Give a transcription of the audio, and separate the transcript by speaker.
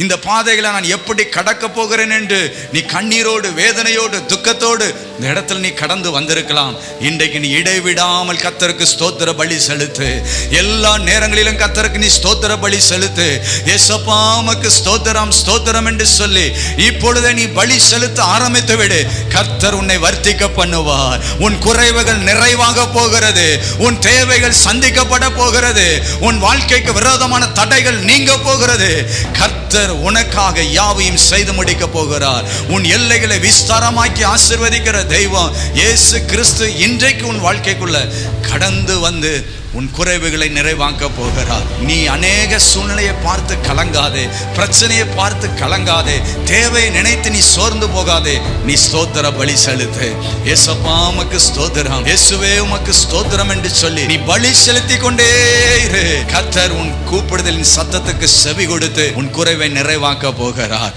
Speaker 1: இந்த பாதைகளை நான் எப்படி கடக்க போகிறேன் என்று நீ கண்ணீரோடு, வேதனையோடு, துக்கத்தோடு இந்த இடத்துல நீ கடந்து வந்திருக்கலாம். இன்றைக்கு நீ இடைவிடாமல் கர்த்தருக்கு ஸ்தோத்திர பலி செலுத்து. எல்லா நேரங்களிலும் கர்த்தருக்கு நீ ஸ்தோத்திர பலி செலுத்து. ஏசப்பா உமக்கு ஸ்தோத்திரம் ஸ்தோத்திரம் என்று சொல்லி இப்பொழுதே நீ பலி செலுத்த ஆரம்பித்து விடு. கர்த்தர் உன்னை வர்த்திக்க பண்ணுவார். உன் குறைவுகள் நிறைவாக போகிறது. உன் தேவைகள் சந்திக்கப்பட போகிறது. உன் வாழ்க்கைக்கு விரோதமான தடைகள் நீங்க போகிறது. கர்த்தர் உனக்காக யாவையும் செய்து முடிக்க போகிறார். உன் எல்லைகளை விஸ்தாரமாக்கி ஆசீர்வதிக்கிற தெய்வம் இயேசு கிறிஸ்து இன்றைக்கு உன் வாழ்க்கைக்குள்ள கடந்து வந்து உன் குறைவுகளை நிறைவாக்க போகிறார். நீ அநேக சூழ்நிலையை பார்த்து கலங்காதே, பிரச்சனையை பார்த்து கலங்காதே, தேவையை நினைத்து நீ சோர்ந்து போகாதே. நீ ஸ்தோத்திர பலி செலுத்து. ஏசப்பா உமக்கு ஸ்தோத்திரம், இயேசுவே உமக்கு ஸ்தோத்திரம் என்று சொல்லி நீ பலி செலுத்தி கொண்டே இரு. கர்த்தர் உன் கூப்பிடுதலின் சத்தத்துக்கு செவி கொடுத்து உன் குறைவை நிறைவாக்க போகிறார்.